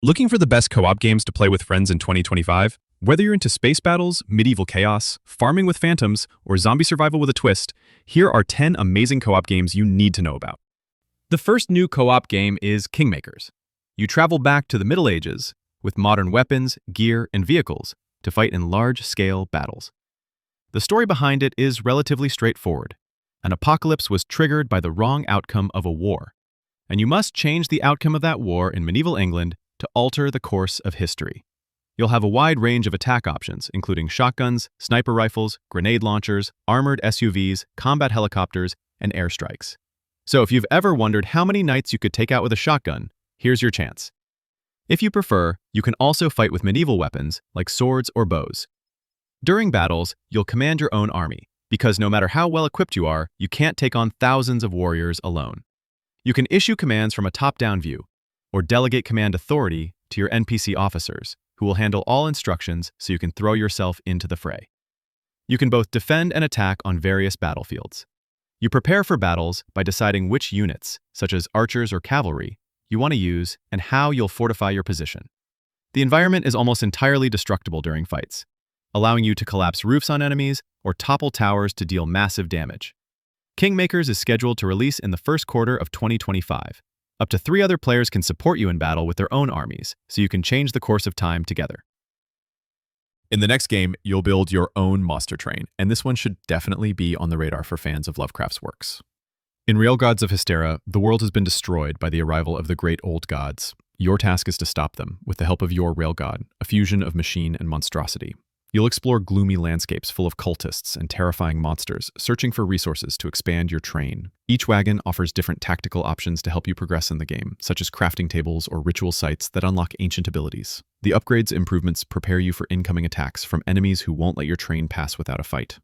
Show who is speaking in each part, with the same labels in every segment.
Speaker 1: Looking for the best co-op games to play with friends in 2025? Whether you're into space battles, medieval chaos, farming with phantoms, or zombie survival with a twist, here are 10 amazing co-op games you need to know about. The first new co-op game is Kingmakers. You travel back to the Middle Ages with modern weapons, gear, and vehicles to fight in large-scale battles. The story behind it is relatively straightforward. An apocalypse was triggered by the wrong outcome of a war, and you must change the outcome of that war in medieval England to alter the course of history. You'll have a wide range of attack options, including shotguns, sniper rifles, grenade launchers, armored SUVs, combat helicopters, and airstrikes. So if you've ever wondered how many knights you could take out with a shotgun, here's your chance. If you prefer, you can also fight with medieval weapons, like swords or bows. During battles, you'll command your own army, because no matter how well equipped you are, you can't take on thousands of warriors alone. You can issue commands from a top-down view, or delegate command authority to your NPC officers, who will handle all instructions so you can throw yourself into the fray. You can both defend and attack on various battlefields. You prepare for battles by deciding which units, such as archers or cavalry, you want to use and how you'll fortify your position. The environment is almost entirely destructible during fights, allowing you to collapse roofs on enemies or topple towers to deal massive damage. Kingmakers is scheduled to release in the first quarter of 2025. Up to 3 other players can support you in battle with their own armies, so you can change the course of time together. In the next game, you'll build your own monster train, and this one should definitely be on the radar for fans of Lovecraft's works. In Railgods of Hysterra, the world has been destroyed by the arrival of the great old gods. Your task is to stop them with the help of your Railgod, a fusion of machine and monstrosity. You'll explore gloomy landscapes full of cultists and terrifying monsters, searching for resources to expand your train. Each wagon offers different tactical options to help you progress in the game, such as crafting tables or ritual sites that unlock ancient abilities. The upgrades and improvements prepare you for incoming attacks from enemies who won't let your train pass without a fight.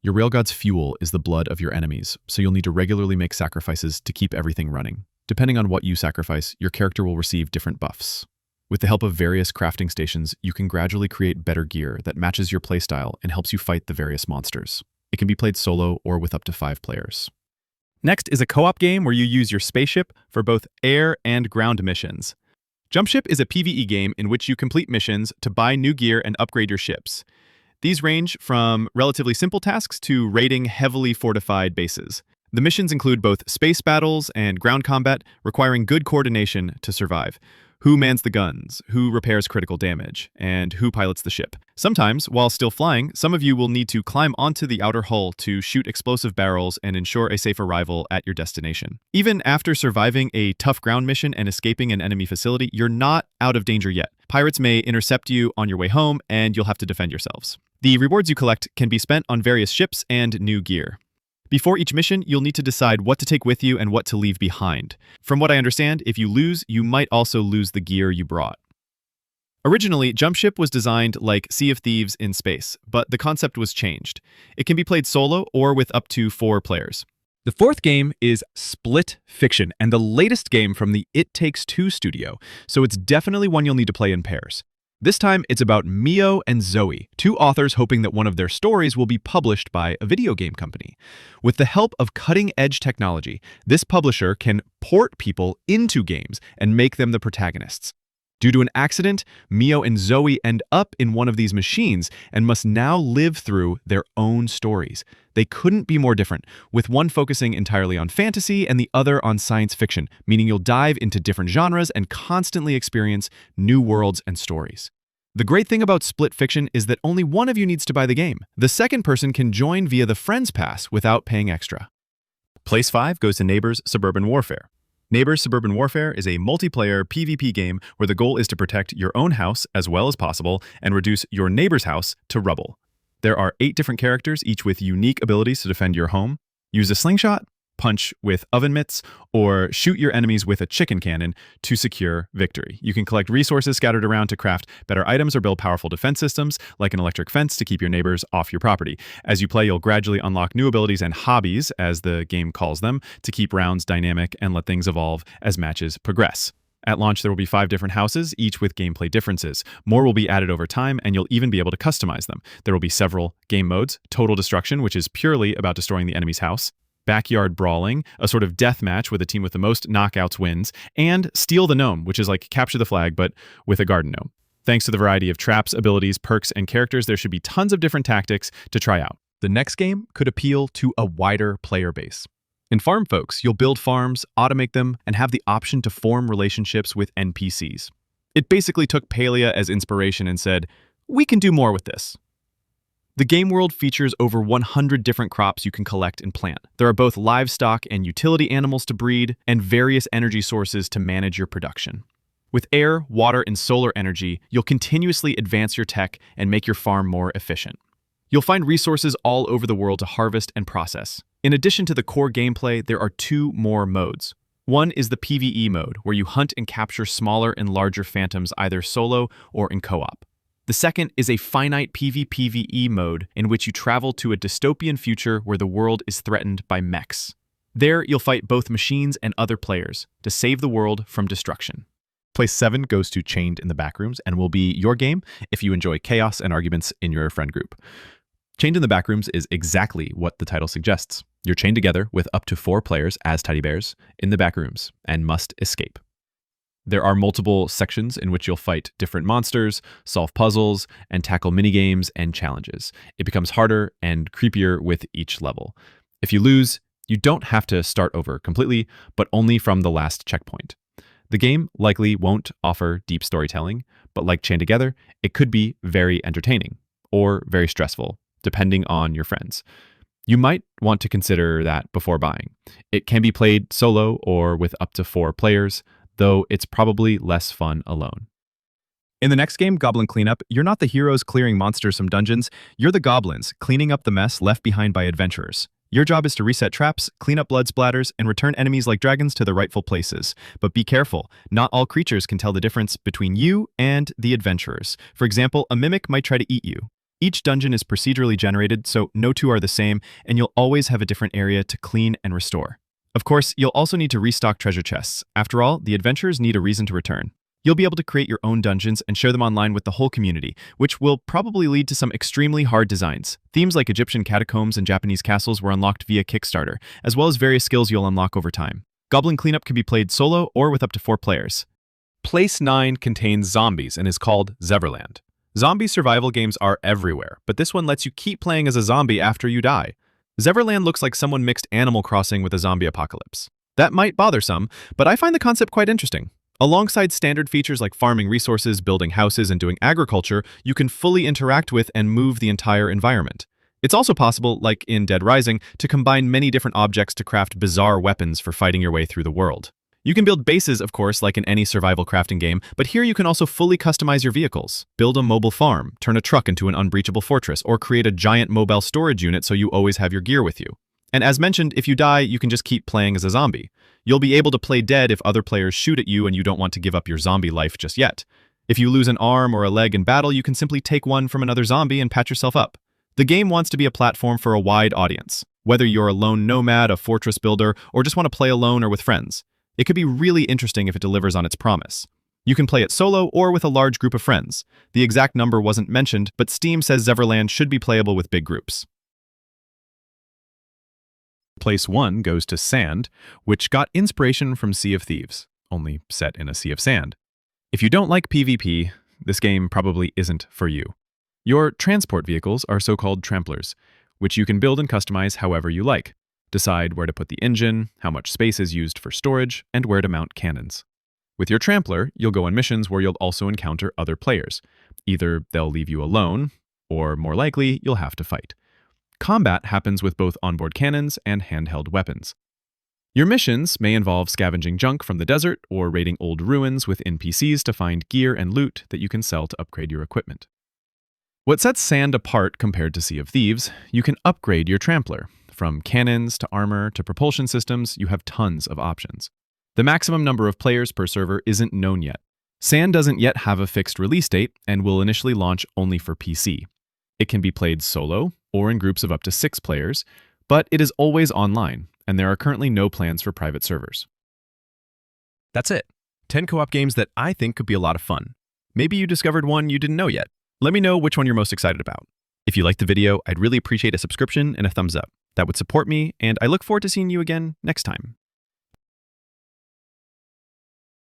Speaker 1: Your Railgod's fuel is the blood of your enemies, so you'll need to regularly make sacrifices to keep everything running. Depending on what you sacrifice, your character will receive different buffs. With the help of various crafting stations, you can gradually create better gear that matches your playstyle and helps you fight the various monsters. It can be played solo or with up to 5 players. Next is a co-op game where you use your spaceship for both air and ground missions. Jumpship is a PvE game in which you complete missions to buy new gear and upgrade your ships. These range from relatively simple tasks to raiding heavily fortified bases. The missions include both space battles and ground combat, requiring good coordination to survive. Who mans the guns, who repairs critical damage, and who pilots the ship. Sometimes, while still flying, some of you will need to climb onto the outer hull to shoot explosive barrels and ensure a safe arrival at your destination. Even after surviving a tough ground mission and escaping an enemy facility, you're not out of danger yet. Pirates may intercept you on your way home, and you'll have to defend yourselves. The rewards you collect can be spent on various ships and new gear. Before each mission, you'll need to decide what to take with you and what to leave behind. From what I understand, if you lose, you might also lose the gear you brought. Originally, Jumpship was designed like Sea of Thieves in space, but the concept was changed. It can be played solo or with up to 4 players. The fourth game is Split Fiction, and the latest game from the It Takes Two studio, so it's definitely one you'll need to play in pairs. This time, it's about Mio and Zoe, 2 authors hoping that one of their stories will be published by a video game company. With the help of cutting-edge technology, this publisher can port people into games and make them the protagonists. Due to an accident, Mio and Zoe end up in one of these machines and must now live through their own stories. They couldn't be more different, with one focusing entirely on fantasy and the other on science fiction, meaning you'll dive into different genres and constantly experience new worlds and stories. The great thing about Split Fiction is that only one of you needs to buy the game. The second person can join via the Friends Pass without paying extra. Place 5 goes to Neighbors Suburban Warfare. Neighbors Suburban Warfare is a multiplayer PvP game where the goal is to protect your own house as well as possible and reduce your neighbor's house to rubble. There are 8 different characters, each with unique abilities to defend your home. Use a slingshot, punch with oven mitts, or shoot your enemies with a chicken cannon to secure victory. You can collect resources scattered around to craft better items or build powerful defense systems, like an electric fence to keep your neighbors off your property. As you play, you'll gradually unlock new abilities and hobbies, as the game calls them, to keep rounds dynamic and let things evolve as matches progress. At launch, there will be 5 different houses, each with gameplay differences. More will be added over time, and you'll even be able to customize them. There will be several game modes: Total Destruction, which is purely about destroying the enemy's house; Backyard Brawling, a sort of death match where the team with the most knockouts wins, and Steal the Gnome, which is like Capture the Flag, but with a garden gnome. Thanks to the variety of traps, abilities, perks, and characters, there should be tons of different tactics to try out. The next game could appeal to a wider player base. In Farmfolks, you'll build farms, automate them, and have the option to form relationships with NPCs. It basically took Palia as inspiration and said, we can do more with this. The game world features over 100 different crops you can collect and plant. There are both livestock and utility animals to breed, and various energy sources to manage your production. With air, water, and solar energy, you'll continuously advance your tech and make your farm more efficient. You'll find resources all over the world to harvest and process. In addition to the core gameplay, there are 2 more modes. One is the PvE mode, where you hunt and capture smaller and larger phantoms either solo or in co-op. The second is a finite PvPvE mode in which you travel to a dystopian future where the world is threatened by mechs. There, you'll fight both machines and other players to save the world from destruction. Place 7 goes to Chained in the Backrooms and will be your game if you enjoy chaos and arguments in your friend group. Chained in the Backrooms is exactly what the title suggests. You're chained together with up to 4 players as teddy bears in the backrooms and must escape. There are multiple sections in which you'll fight different monsters, solve puzzles, and tackle minigames and challenges. It becomes harder and creepier with each level. If you lose, you don't have to start over completely, but only from the last checkpoint. The game likely won't offer deep storytelling, but like Chained Together, it could be very entertaining or very stressful, depending on your friends. You might want to consider that before buying. It can be played solo or with up to 4 players, though it's probably less fun alone. In the next game, Goblin Cleanup, you're not the heroes clearing monsters from dungeons, you're the goblins cleaning up the mess left behind by adventurers. Your job is to reset traps, clean up blood splatters, and return enemies like dragons to their rightful places. But be careful, not all creatures can tell the difference between you and the adventurers. For example, a mimic might try to eat you. Each dungeon is procedurally generated, so no 2 are the same, and you'll always have a different area to clean and restore. Of course, you'll also need to restock treasure chests. After all, the adventurers need a reason to return. You'll be able to create your own dungeons and share them online with the whole community, which will probably lead to some extremely hard designs. Themes like Egyptian catacombs and Japanese castles were unlocked via Kickstarter, as well as various skills you'll unlock over time. Goblin Cleanup can be played solo or with up to 4 players. Place 9 contains zombies and is called Zeverland. Zombie survival games are everywhere, but this one lets you keep playing as a zombie after you die. Zeverland looks like someone mixed Animal Crossing with a zombie apocalypse. That might bother some, but I find the concept quite interesting. Alongside standard features like farming resources, building houses, and doing agriculture, you can fully interact with and move the entire environment. It's also possible, like in Dead Rising, to combine many different objects to craft bizarre weapons for fighting your way through the world. You can build bases, of course, like in any survival crafting game, but here you can also fully customize your vehicles. Build a mobile farm, turn a truck into an unbreachable fortress, or create a giant mobile storage unit so you always have your gear with you. And as mentioned, if you die, you can just keep playing as a zombie. You'll be able to play dead if other players shoot at you and you don't want to give up your zombie life just yet. If you lose an arm or a leg in battle, you can simply take one from another zombie and patch yourself up. The game wants to be a platform for a wide audience. Whether you're a lone nomad, a fortress builder, or just want to play alone or with friends, it could be really interesting if it delivers on its promise. You can play it solo or with a large group of friends. The exact number wasn't mentioned, but Steam says Zeverland should be playable with big groups. Place 1 goes to Sand, which got inspiration from Sea of Thieves, only set in a sea of sand. If you don't like PvP, this game probably isn't for you. Your transport vehicles are so-called tramplers, which you can build and customize however you like. Decide where to put the engine, how much space is used for storage, and where to mount cannons. With your trampler, you'll go on missions where you'll also encounter other players. Either they'll leave you alone, or more likely, you'll have to fight. Combat happens with both onboard cannons and handheld weapons. Your missions may involve scavenging junk from the desert or raiding old ruins with NPCs to find gear and loot that you can sell to upgrade your equipment. What sets Sand apart compared to Sea of Thieves, you can upgrade your trampler. From cannons to armor to propulsion systems, you have tons of options. The maximum number of players per server isn't known yet. Sand doesn't yet have a fixed release date and will initially launch only for PC. It can be played solo or in groups of up to 6 players, but it is always online, and there are currently no plans for private servers. That's it. 10 co-op games that I think could be a lot of fun. Maybe you discovered one you didn't know yet. Let me know which one you're most excited about. If you liked the video, I'd really appreciate a subscription and a thumbs up. That would support me, and I look forward to seeing you again next time.